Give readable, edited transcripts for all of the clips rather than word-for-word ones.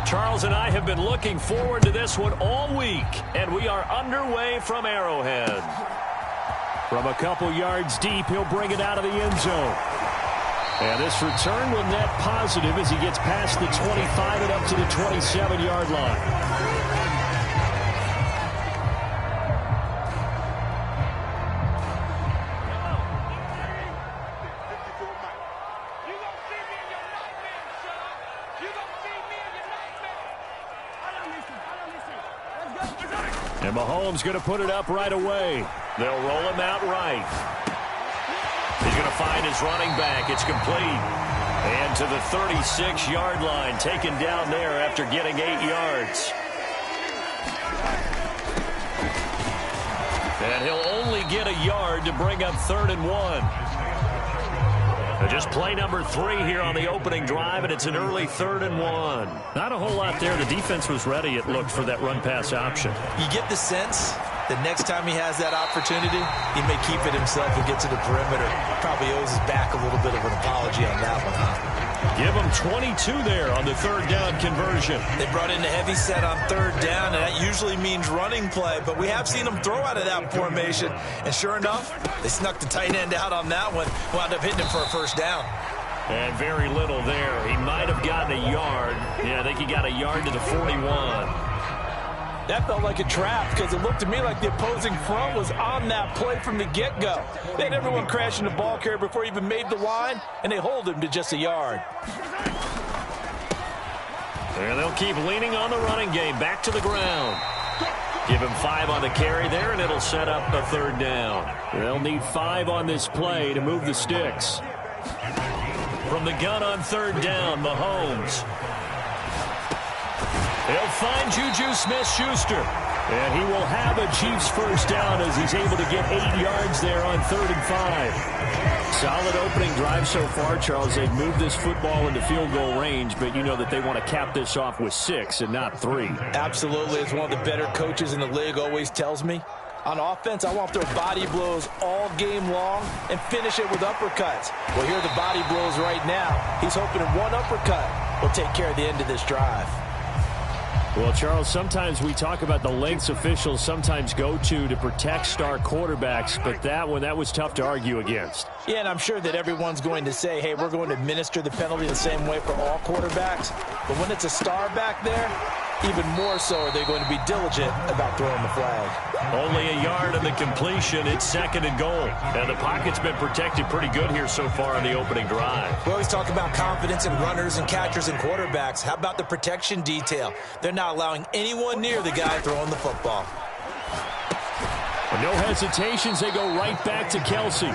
Charles and I have been looking forward to this one all week, and we are underway from Arrowhead. From a couple yards deep, he'll bring it out of the end zone. And this return will net positive as he gets past the 25 and up to the 27-yard line. And Mahomes going to put it up right away. They'll roll him out right. He's going to find his running back. It's complete. And to the 36-yard line, taken down there after getting 8 yards. And he'll only get a yard to bring up 3rd and 1. Just play number 3 here on the opening drive, and it's an early 3rd and 1. Not a whole lot there. The defense was ready, it looked, for that run-pass option. You get the sense that next time he has that opportunity, he may keep it himself and get to the perimeter. Probably owes his back a little bit of an apology on that one, huh? Give him 22 there on the 3rd down conversion. They brought in a heavy set on 3rd down, and that usually means running play, but we have seen them throw out of that formation. And sure enough, they snuck the tight end out on that one, wound up hitting him for a 1st down. And very little there. He might have gotten a yard. Yeah, I think he got a yard to the 41. That felt like a trap because it looked to me like the opposing front was on that play from the get-go. They had everyone crashing the ball carrier before he even made the line, and they hold him to just a yard. And they'll keep leaning on the running game. Back to the ground. Give him 5 on the carry there, and it'll set up a 3rd down. They'll need 5 on this play to move the sticks. From the gun on 3rd down, Mahomes. He'll find Juju Smith-Schuster. And he will have a Chiefs 1st down as he's able to get 8 yards there on 3rd and 5. Solid opening drive so far, Charles. They've moved this football into field goal range, but you know that they want to cap this off with 6 and not 3. Absolutely. As one of the better coaches in the league always tells me, on offense, I want to throw body blows all game long and finish it with uppercuts. Well, here are the body blows right now. He's hoping in one uppercut will take care of the end of this drive. Well, Charles, sometimes we talk about the lengths officials sometimes go to protect star quarterbacks, but that was tough to argue against. Yeah, and I'm sure that everyone's going to say, hey, we're going to administer the penalty the same way for all quarterbacks. But when it's a star back there, even more so are they going to be diligent about throwing the flag. Only a yard of the completion. It's 2nd and goal. And the pocket's been protected pretty good here so far in the opening drive. We always talk about confidence in runners and catchers and quarterbacks. How about the protection detail? They're not allowing anyone near the guy throwing the football. No hesitations. They go right back to Kelsey.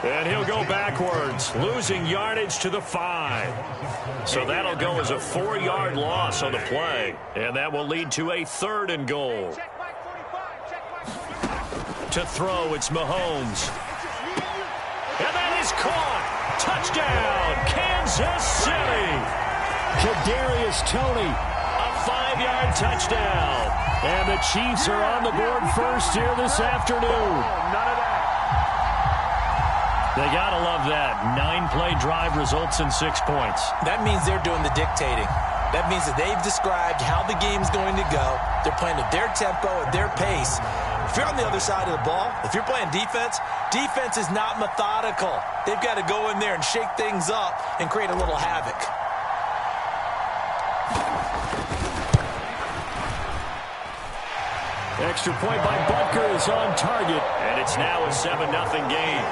And he'll go backwards, losing yardage to the 5. So that'll go as a 4-yard loss on the play. And that will lead to a 3rd and goal. To throw, it's Mahomes. And that is caught. Touchdown, Kansas City. Kadarius Toney, a 5-yard touchdown. And the Chiefs are on the board first here this afternoon. They got to love that. 9-play drive results in 6 points. That means they're doing the dictating. That means that they've described how the game's going to go. They're playing at their tempo, at their pace. If you're on the other side of the ball, if you're playing defense, defense is not methodical. They've got to go in there and shake things up and create a little havoc. Extra point by Butker is on target, and it's now a 7-0 game.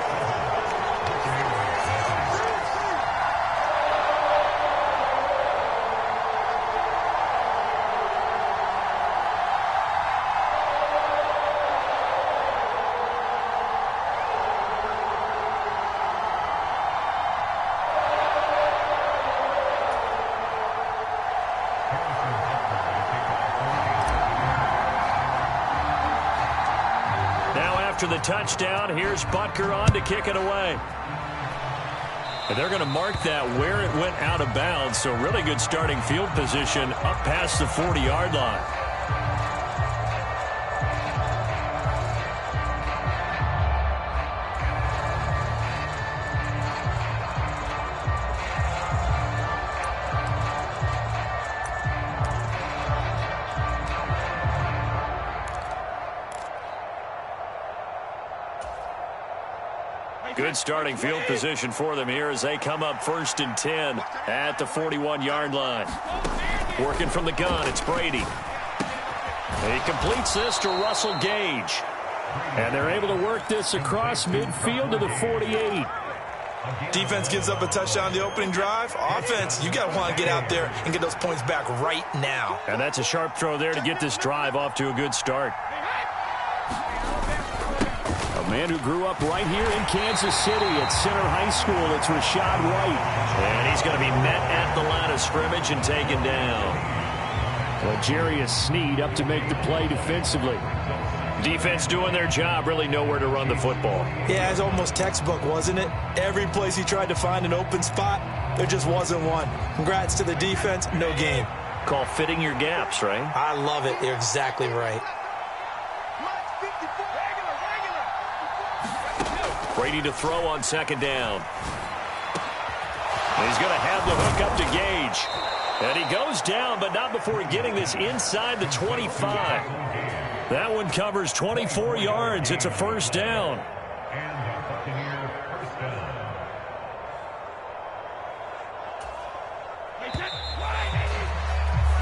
After the touchdown, here's Butker on to kick it away. And they're going to mark that where it went out of bounds, so really good starting field position up past the 40-yard line. Good starting field position for them here as they come up 1st and 10 at the 41-yard line. Working from the gun, it's Brady. He completes this to Russell Gage. And they're able to work this across midfield to the 48. Defense gives up a touchdown on the opening drive. Offense, you got to want to get out there and get those points back right now. And that's a sharp throw there to get this drive off to a good start. A man who grew up right here in Kansas City at Center High School. It's Rashad White. And he's going to be met at the line of scrimmage and taken down. Well, Jarius Sneed up to make the play defensively. Defense doing their job, really nowhere to run the football. Yeah, it's almost textbook, wasn't it? Every place he tried to find an open spot, there just wasn't one. Congrats to the defense, no gain. Call fitting your gaps, right? I love it. You're exactly right. Brady to throw on 2nd down. And he's going to have the hook up to Gage. And he goes down, but not before getting this inside the 25. That one covers 24 yards. It's a 1st down.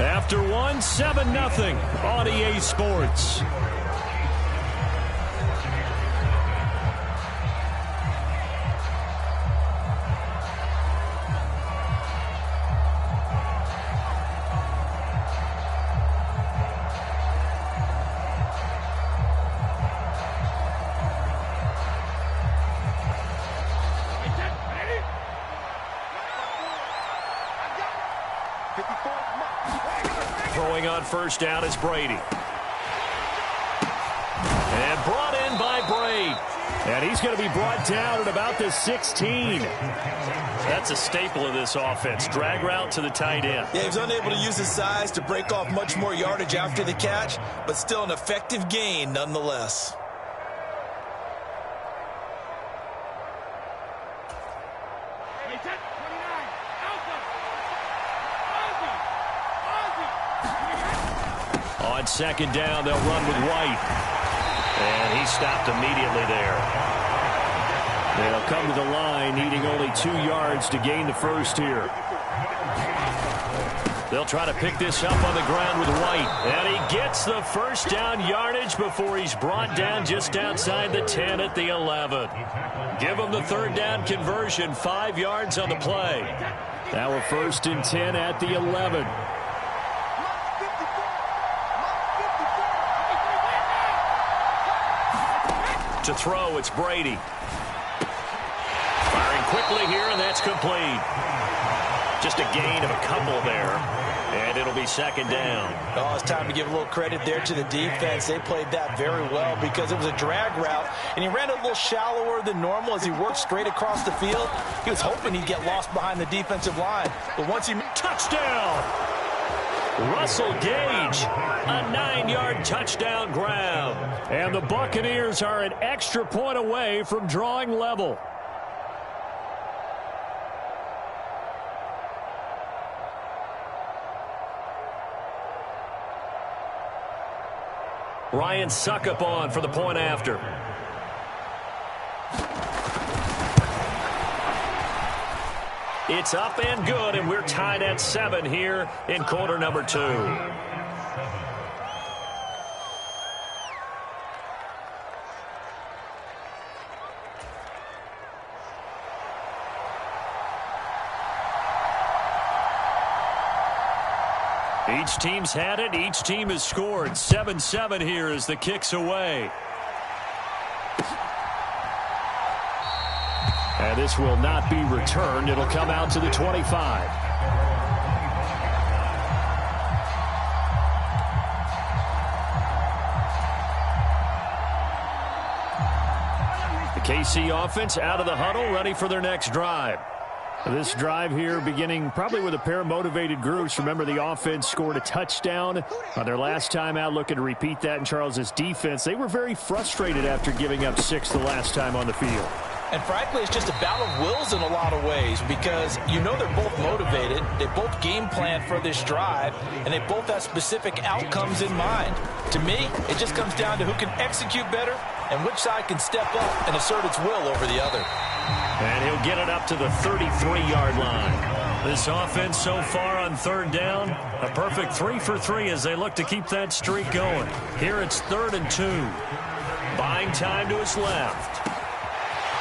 After one, 7-0 on EA Sports. Throwing on 1st down is Brady. And brought in by Brady. And he's going to be brought down at about the 16. That's a staple of this offense. Drag route to the tight end. Yeah, he was unable to use his size to break off much more yardage after the catch, but still an effective gain nonetheless. On 2nd down, they'll run with White. And he stopped immediately there. They'll come to the line, needing only 2 yards to gain the 1st here. They'll try to pick this up on the ground with White. And he gets the 1st down yardage before he's brought down just outside the 10 at the 11. Give him the 3rd down conversion, 5 yards on the play. Now a 1st and 10 at the 11. To throw, it's Brady. Firing quickly here, and that's complete. Just a gain of a couple there, and it'll be 2nd down. Oh, it's time to give a little credit there to the defense. They played that very well because it was a drag route, and he ran a little shallower than normal as he worked straight across the field. He was hoping he'd get lost behind the defensive line, but once he... Touchdown! Russell Gage, a 9-yard touchdown grab. And the Buccaneers are an extra point away from drawing level. Ryan Suckup on for the point after. It's up and good, and we're tied at 7 here in quarter number 2. Each team's had it. Each team has scored. 7-7 here as the kick's away. And this will not be returned. It'll come out to the 25. The KC offense out of the huddle, ready for their next drive. This drive here beginning probably with a pair of motivated groups. Remember, the offense scored a touchdown on their last time out, looking to repeat that in Charles's defense. They were very frustrated after giving up 6 the last time on the field. And frankly, it's just a battle of wills in a lot of ways because you know they're both motivated, they both game plan for this drive, and they both have specific outcomes in mind. To me, it just comes down to who can execute better and which side can step up and assert its will over the other. And he'll get it up to the 33-yard line. This offense so far on third down, a perfect 3 for 3 as they look to keep that streak going. Here it's 3rd and 2. Buying time to his left.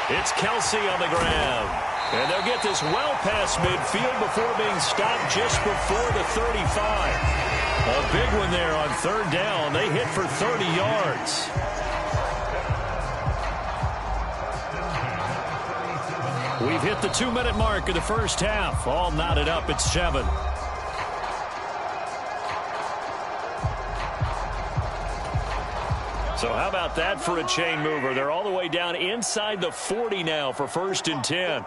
It's Kelsey on the grab. And they'll get this well past midfield before being stopped just before the 35. A big one there on third down. They hit for 30 yards. We've hit the 2-minute mark of the first half. All knotted up at 7. So how about that for a chain mover? They're all the way down inside the 40 now for 1st and 10.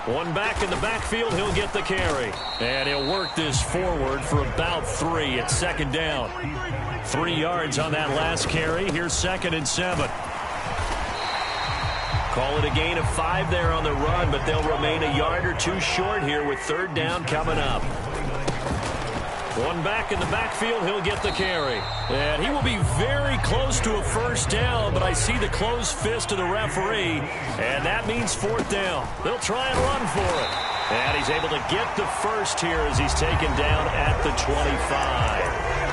One back in the backfield, he'll get the carry. And he'll work this forward for about 3 at 2nd down. 3 yards on that last carry. Here's 2nd and 7. Call it a gain of 5 there on the run, but they'll remain a yard or 2 short here with 3rd down coming up. One back in the backfield, he'll get the carry. And he will be very close to a 1st down, but I see the closed fist of the referee, and that means 4th down. They'll try and run for it. And he's able to get the first here as he's taken down at the 25.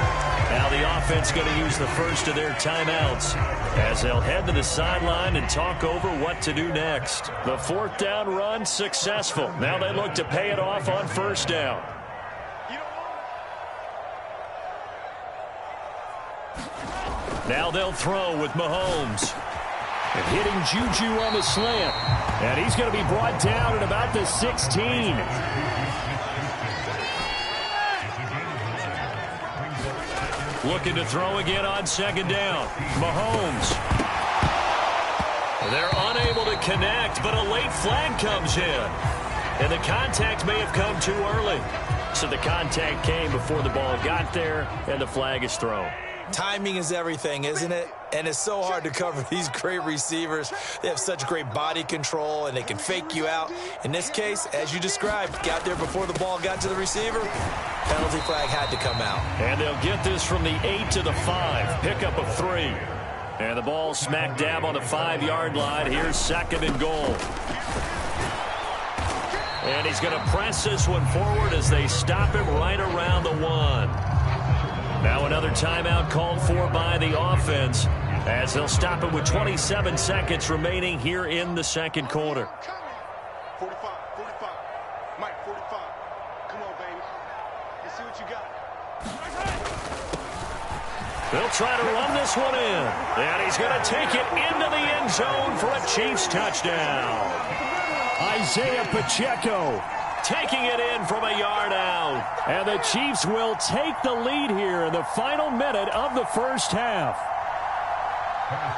Now the offense going to use the first of their timeouts as they'll head to the sideline and talk over what to do next. The 4th down run successful. Now they look to pay it off on 1st down. Now they'll throw with Mahomes. And hitting Juju on the slant. And he's going to be brought down at about the 16. Looking to throw again on 2nd down. Mahomes. They're unable to connect, but a late flag comes in. And the contact may have come too early. So the contact came before the ball got there, and the flag is thrown. Timing is everything, isn't it? And it's so hard to cover these great receivers. They have such great body control, and they can fake you out. In this case, as you described, got there before the ball got to the receiver. Penalty flag had to come out. And they'll get this from the 8 to the 5. Pickup of 3. And the ball smack dab on the 5-yard line. Here's 2nd and goal. And he's going to press this one forward as they stop him right around the 1. Now another timeout called for by the offense as they'll stop it with 27 seconds remaining here in the 2nd quarter. 45. Mike, 45. Come on, baby. Let's see what you got. They'll try to run this one in. And he's going to take it into the end zone for a Chiefs touchdown. Isaiah Pacheco taking it in from a yard out. And the Chiefs will take the lead here in the final minute of the first half.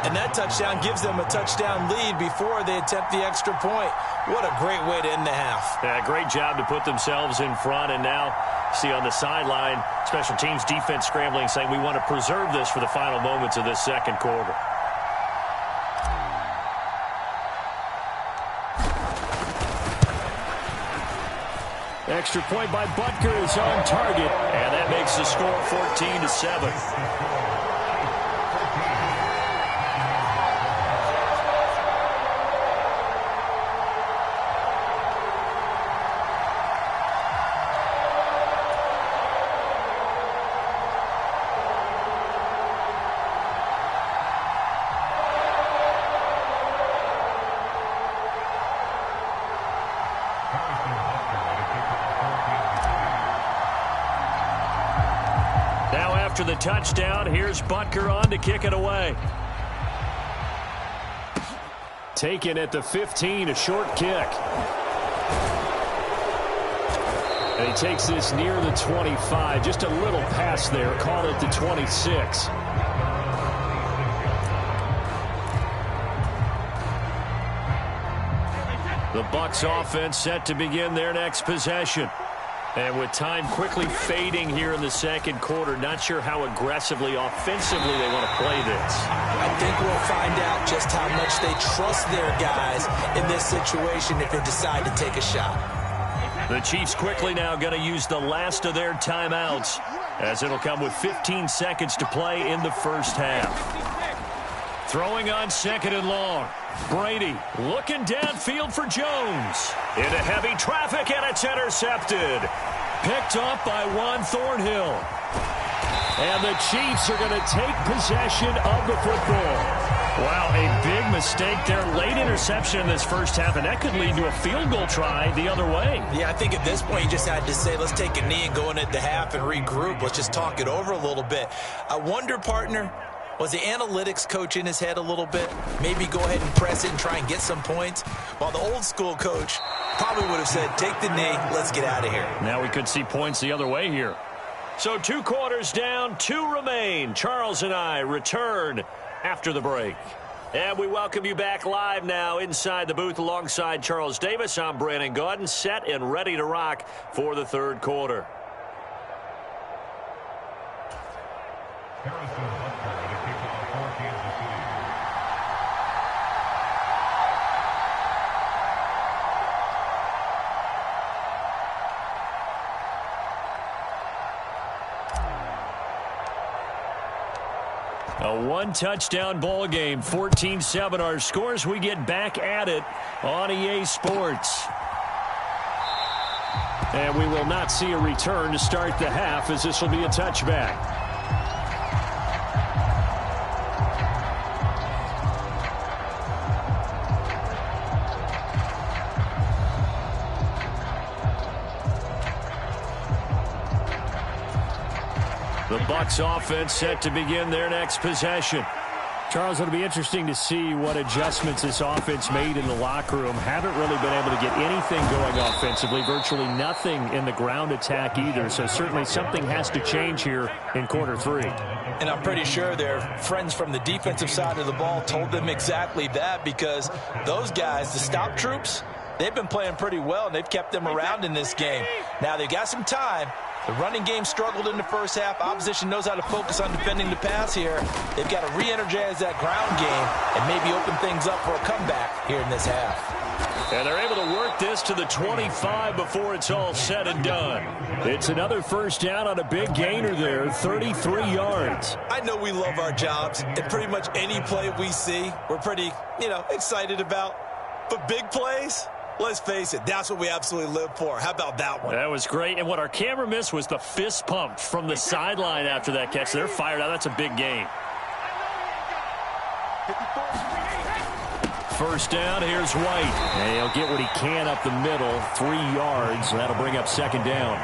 And that touchdown gives them a touchdown lead before they attempt the extra point. What a great way to end the half. Yeah, great job to put themselves in front. And now, see on the sideline, special teams defense scrambling, saying we want to preserve this for the final moments of this 2nd quarter. Extra point by Butker is on target, and that makes the score 14-7. After the touchdown, here's Butker on to kick it away. Taken at the 15, a short kick. And he takes this near the 25. Just a little pass there. Call it the 26. The Bucs offense set to begin their next possession. And with time quickly fading here in the 2nd quarter, not sure how aggressively, offensively they want to play this. I think we'll find out just how much they trust their guys in this situation if they decide to take a shot. The Chiefs quickly now going to use the last of their timeouts as it'll come with 15 seconds to play in the first half. Throwing on 2nd and long. Brady looking downfield for Jones. Into heavy traffic, and it's intercepted. Picked off by Juan Thornhill. And the Chiefs are going to take possession of the football. Wow, a big mistake there. Late interception in this first half, and that could lead to a field goal try the other way. Yeah, I think at this point you just had to say, let's take a knee and go into the half and regroup. Let's just talk it over a little bit. I wonder, partner, was the analytics coach in his head a little bit? Maybe go ahead and press it and try and get some points? While the old school coach probably would have said, take the knee, let's get out of here. Now we could see points the other way here. So 2 quarters down, 2 remain. Charles and I return after the break. And we welcome you back live now inside the booth alongside Charles Davis. I'm Brandon Gaudin, set and ready to rock for the third quarter. A 1-touchdown ball game, 14-7 our scores. We get back at it on EA Sports. And we will not see a return to start the half, as this will be a touchback. The Bucs offense set to begin their next possession. Charles, it'll be interesting to see what adjustments this offense made in the locker room. Haven't really been able to get anything going offensively. Virtually nothing in the ground attack either. So certainly something has to change here in quarter 3. And I'm pretty sure their friends from the defensive side of the ball told them exactly that, because those guys, the stop troops, they've been playing pretty well, and they've kept them around in this game. Now they've got some time. The running game struggled in the first half. Opposition knows how to focus on defending the pass here. They've got to re-energize that ground game and maybe open things up for a comeback here in this half. And they're able to work this to the 25 before it's all said and done. It's another first down on a big gainer there, 33 yards. I know we love our jobs, and pretty much any play we see, we're pretty, excited about. But big plays, let's face it, that's what we absolutely live for. How about that one? That was great. And what our camera missed was the fist pump from the sideline after that catch. They're fired out. That's a big game. First down, here's White. And he'll get what he can up the middle, 3 yards. And that'll bring up second down.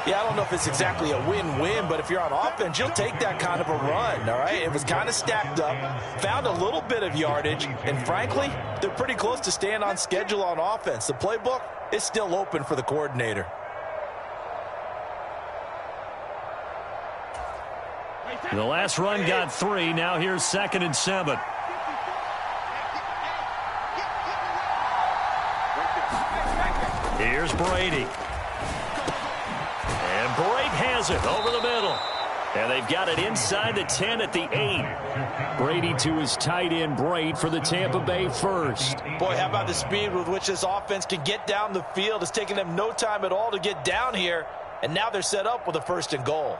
Yeah, I don't know if it's exactly a win-win, but if you're on offense, you'll take that kind of a run, all right? It was kind of stacked up, found a little bit of yardage, and frankly, they're pretty close to staying on schedule on offense. The playbook is still open for the coordinator. The last run got 3. Now here's 2nd and 7. Here's Brady. And Brady has it over the middle. And they've got it inside the 10 at the 8. Brady to his tight end, Brady, for the Tampa Bay first. Boy, how about the speed with which this offense can get down the field? It's taken them no time at all to get down here. And now they're set up with a 1st and goal.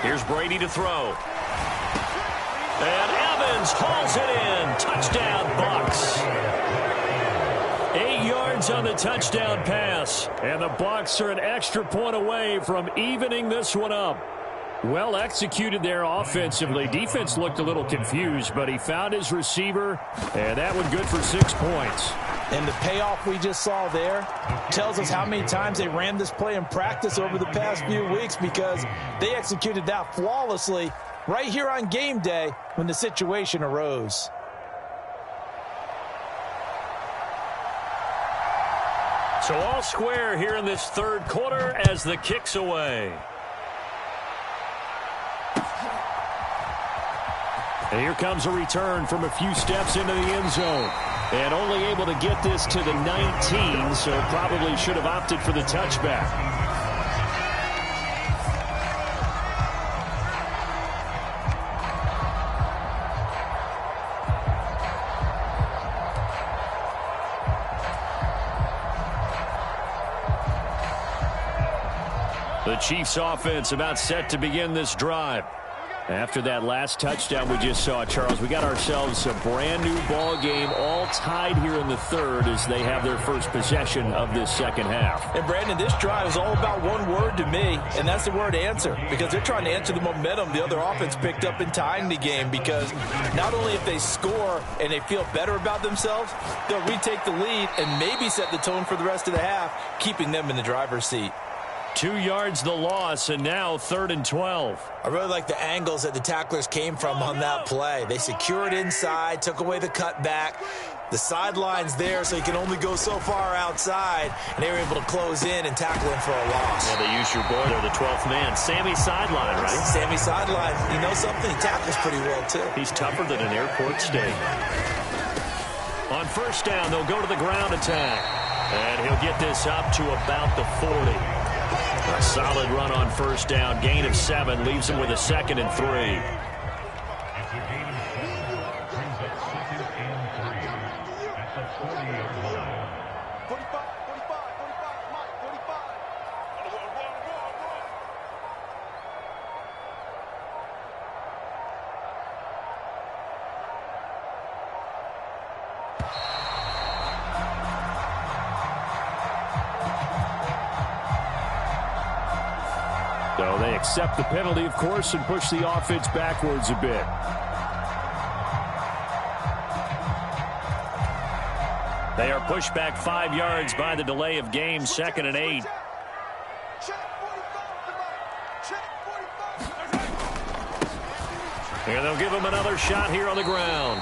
Here's Brady to throw. And Evans hauls it in. Touchdown, Bucs. 8 yards on the touchdown pass. And the Bucs are an extra point away from evening this one up. Well executed there offensively. Defense looked a little confused, but he found his receiver, and that one good for 6 points. And the payoff we just saw there tells us how many times they ran this play in practice over the past few weeks, because they executed that flawlessly right here on game day when the situation arose. So all square here in this third quarter as the kick's away. And here comes a return from a few steps into the end zone. And only able to get this to the 19, so probably should have opted for the touchback. The Chiefs offense about set to begin this drive. After that last touchdown we just saw, Charles, we got ourselves a brand new ball game, all tied here in the third as they have their first possession of this second half. And Brandon, this drive is all about one word to me, and that's the word answer, because they're trying to answer the momentum the other offense picked up in tying the game, because not only if they score and they feel better about themselves, they'll retake the lead and maybe set the tone for the rest of the half, keeping them in the driver's seat. 2 yards the loss, and now 3rd and 12. I really like the angles that the tacklers came from on that play. They secured inside, took away the cutback. The sideline's there, so you can only go so far outside, and they were able to close in and tackle him for a loss. Yeah, they used your boy there, the 12th man. Sammy sideline, right? Sammy sideline. You know something? He tackles pretty well, too. He's tougher than an airport steak. On first down, they'll go to the ground attack. And he'll get this up to about the 40. A solid run on first down. Gain of 7 leaves him with a 2nd and 3. So they accept the penalty, of course, and push the offense backwards a bit. They are pushed back 5 yards by the delay of game, 2nd and 8. And they'll give him another shot here on the ground.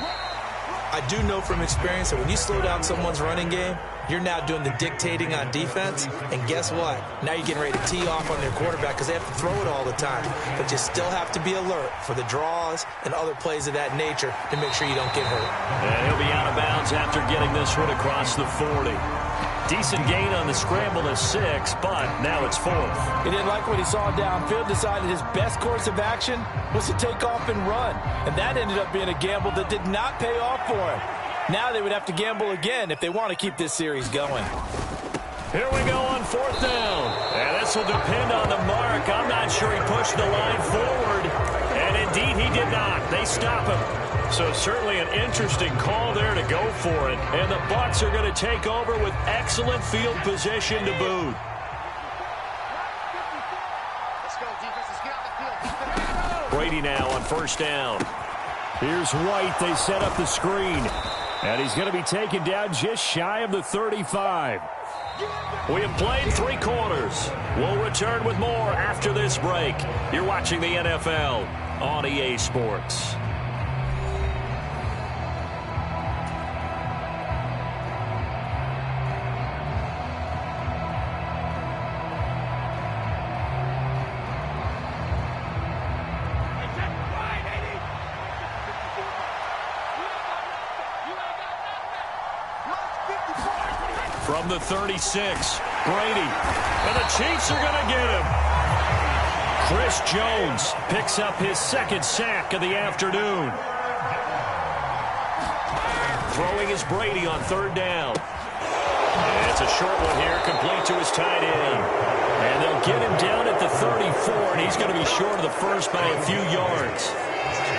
I do know from experience that when you slow down someone's running game, you're now doing the dictating on defense, and guess what? Now you're getting ready to tee off on their quarterback because they have to throw it all the time. But you still have to be alert for the draws and other plays of that nature to make sure you don't get hurt. And he'll be out of bounds after getting this one across the 40. Decent gain on the scramble of 6, but now it's 4th. He didn't like what he saw downfield, decided his best course of action was to take off and run. And that ended up being a gamble that did not pay off for him. Now they would have to gamble again if they want to keep this series going. Here we go on 4th down. And this will depend on the mark. I'm not sure he pushed the line forward. And indeed he did not. They stop him. So certainly an interesting call there to go for it. And the Bucs are going to take over with excellent field position to boot. Brady now on first down. Here's White. They set up the screen. And he's going to be taken down just shy of the 35. We have played 3 quarters. We'll return with more after this break. You're watching the NFL on EA Sports. From the 36, Brady. And the Chiefs are going to get him. Chris Jones picks up his 2nd sack of the afternoon. Throwing is Brady on 3rd down. And it's a short one here, complete to his tight end. And they'll get him down at the 34, and he's going to be short of the first by a few yards.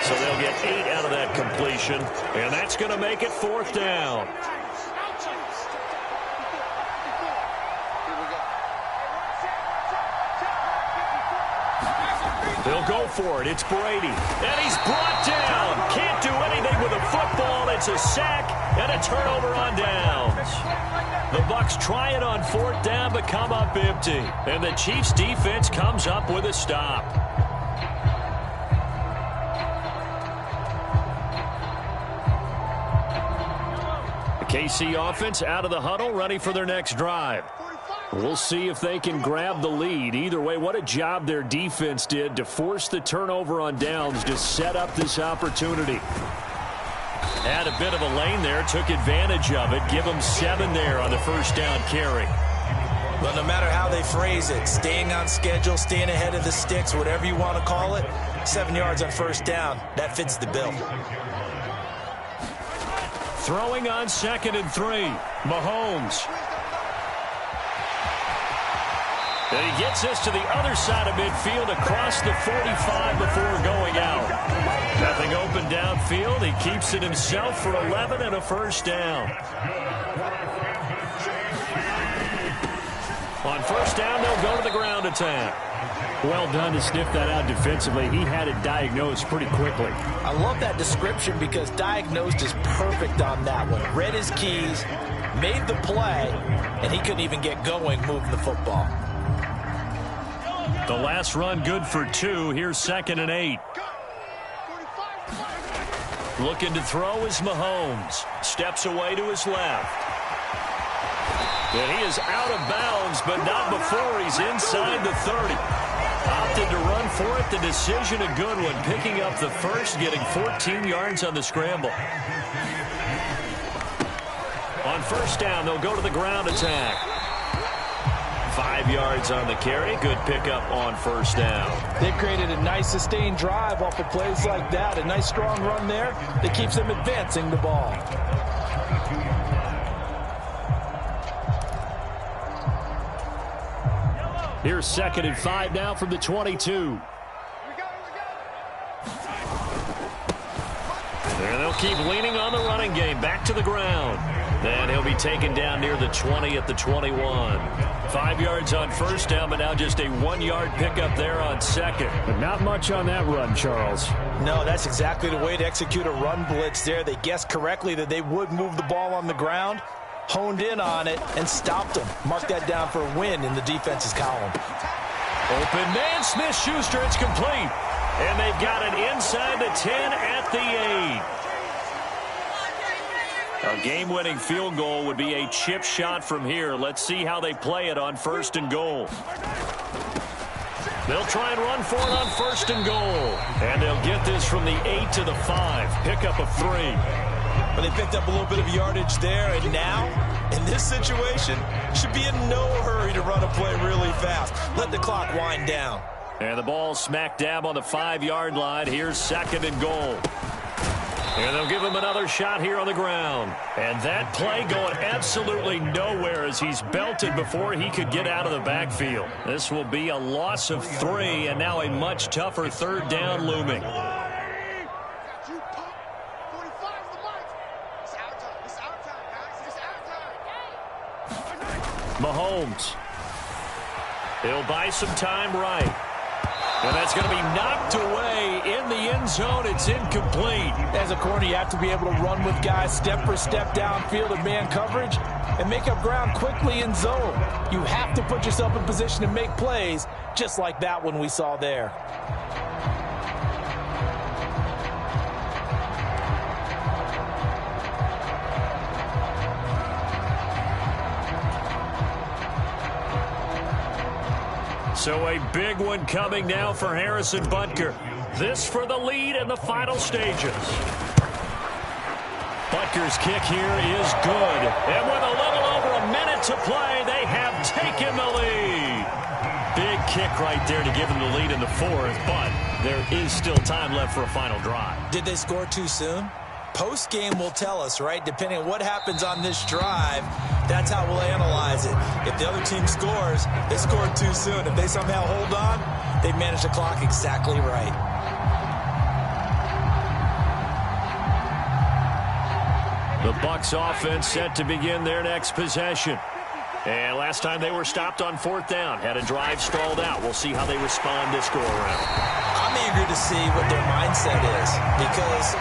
So they'll get 8 out of that completion, and that's going to make it 4th down. They'll go for it. It's Brady. And he's brought down. Can't do anything with a football. It's a sack and a turnover on downs. The Bucs try it on 4th down but come up empty. And the Chiefs defense comes up with a stop. The KC offense out of the huddle, ready for their next drive. We'll see if they can grab the lead. Either way, what a job their defense did to force the turnover on downs to set up this opportunity. Had a bit of a lane there, took advantage of it. Give them 7 there on the first down carry. Well, no matter how they phrase it, staying on schedule, staying ahead of the sticks, whatever you want to call it, 7 yards on first down, that fits the bill. Throwing on 2nd and 3, Mahomes. And he gets this to the other side of midfield across the 45 before going out. Nothing open downfield. He keeps it himself for 11 and a first down. On first down, they'll go to the ground attack. Well done to sniff that out defensively. He had it diagnosed pretty quickly. I love that description because diagnosed is perfect on that one. Read his keys, made the play, and he couldn't even get going moving the football. The last run good for 2. Here's 2nd and 8. Looking to throw is Mahomes. Steps away to his left. And he is out of bounds, but not before he's inside the 30. Opted to run for it. The decision a good one. Picking up the first, getting 14 yards on the scramble. On first down, they'll go to the ground attack. 5 yards on the carry. Good pickup on first down. They've created a nice sustained drive off of plays like that. A nice strong run there that keeps them advancing the ball. Here's 2nd and 5 now from the 22. And they'll keep leaning on the running game. Back to the ground. Then he'll be taken down near the 20 at the 21. 5 yards on first down, but now just a 1-yard pickup there on second. But not much on that run, Charles. No, that's exactly the way to execute a run blitz there. They guessed correctly that they would move the ball on the ground, honed in on it, and stopped them. Mark that down for a win in the defense's column. Open man, Smith-Schuster, it's complete. And they've got it inside the 10 at the 8. A game-winning field goal would be a chip shot from here. Let's see how they play it on first and goal. They'll try and run for it on first and goal. And they'll get this from the 8 to the 5. Pickup of 3. But they picked up a little bit of yardage there, and now, in this situation, should be in no hurry to run a play really fast. Let the clock wind down. And the ball smack dab on the 5-yard line. Here's 2nd and goal. And they'll give him another shot here on the ground. And that play going absolutely nowhere as he's belted before he could get out of the backfield. This will be a loss of 3, and now a much tougher 3rd down looming. Mahomes. He'll buy some time right. And that's going to be knocked away in the end zone. It's incomplete. As a corner, you have to be able to run with guys step for step downfield in man coverage and make up ground quickly in zone. You have to put yourself in position to make plays just like that one we saw there. So a big one coming now for Harrison Butker. This for the lead in the final stages. Butker's kick here is good. And with a little over a minute to play, they have taken the lead. Big kick right there to give them the lead in the 4th, but there is still time left for a final drive. Did they score too soon? Post-game will tell us, right? Depending on what happens on this drive, that's how we'll analyze it. If the other team scores, they scored too soon. If they somehow hold on, they've managed the clock exactly right. The Bucs offense set to begin their next possession. And last time they were stopped on 4th down, had a drive stalled out. We'll see how they respond this go-around. I'm eager to see what their mindset is because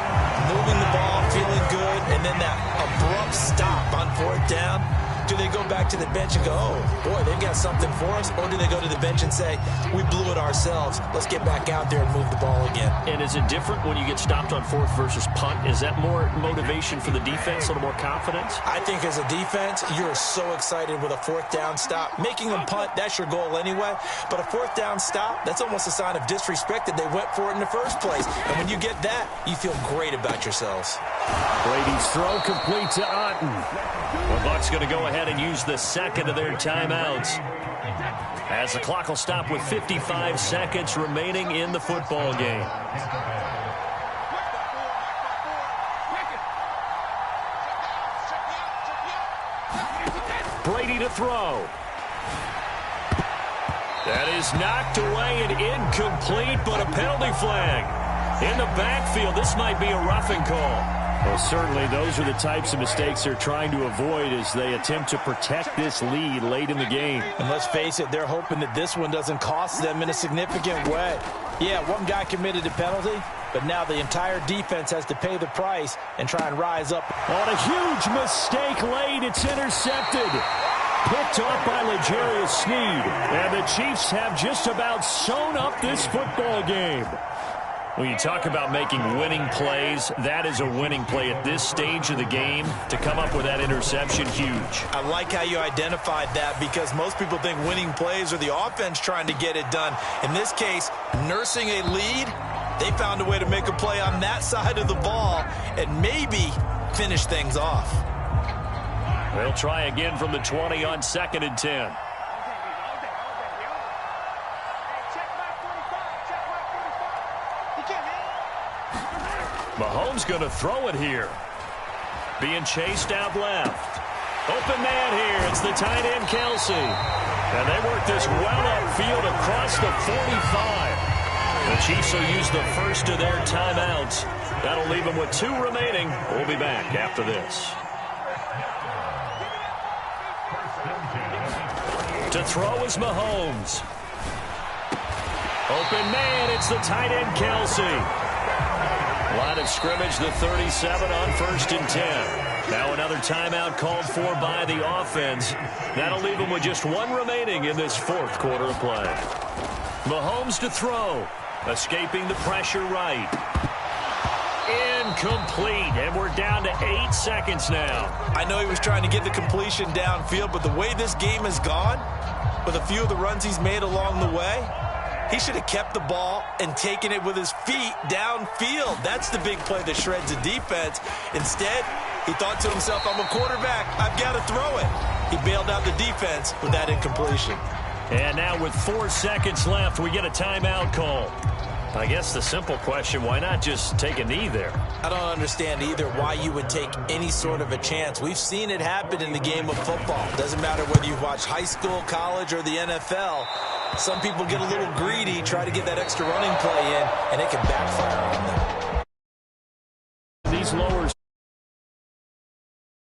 moving the ball, feeling good, and then that abrupt stop on 4th down, do they go back to the bench and go, oh, boy, they've got something for us? Or do they go to the bench and say, we blew it ourselves. Let's get back out there and move the ball again. And is it different when you get stopped on 4th versus punt? Is that more motivation for the defense, a little more confidence? I think as a defense, you're so excited with a 4th down stop. Making them punt, that's your goal anyway. But a 4th down stop, that's almost a sign of disrespect that they went for it in the first place. And when you get that, you feel great about yourselves. Brady's throw complete to Otten. The Bucs going to go ahead and use the 2nd of their timeouts, as the clock will stop with 55 seconds remaining in the football game. Brady to throw. That is knocked away and incomplete, but a penalty flag. In the backfield, this might be a roughing call. Well, certainly those are the types of mistakes they're trying to avoid as they attempt to protect this lead late in the game. And let's face it, they're hoping that this one doesn't cost them in a significant way. Yeah, one guy committed a penalty, but now the entire defense has to pay the price and try and rise up. On a huge mistake late, it's intercepted. Picked off by L'Jarius Sneed. And the Chiefs have just about sewn up this football game. When you talk about making winning plays, that is a winning play at this stage of the game. To come up with that interception, huge. I like how you identified that because most people think winning plays are the offense trying to get it done. In this case, nursing a lead, they found a way to make a play on that side of the ball and maybe finish things off. They'll try again from the 20 on 2nd and 10. Mahomes going to throw it here. Being chased out left. Open man here. It's the tight end, Kelsey. And they work this well upfield across the 45. The Chiefs will use the first of their timeouts. That'll leave them with 2 remaining. We'll be back after this. To throw is Mahomes. Open man. It's the tight end, Kelsey. Line of scrimmage, the 37 on 1st and 10. Now another timeout called for by the offense. That'll leave them with just 1 remaining in this 4th quarter of play. Mahomes to throw. Escaping the pressure right. Incomplete. And we're down to 8 seconds now. I know he was trying to get the completion downfield, but the way this game has gone, with a few of the runs he's made along the way, he should have kept the ball and taken it with his feet downfield. That's the big play that shreds the defense. Instead, he thought to himself, I'm a quarterback. I've got to throw it. He bailed out the defense with that incompletion. And now with 4 seconds left, we get a timeout call. I guess the simple question, why not just take a knee there? I don't understand either why you would take any sort of a chance. We've seen it happen in the game of football. Doesn't matter whether you watch high school, college, or the NFL. Some people get a little greedy, try to get that extra running play in, and it can backfire on them.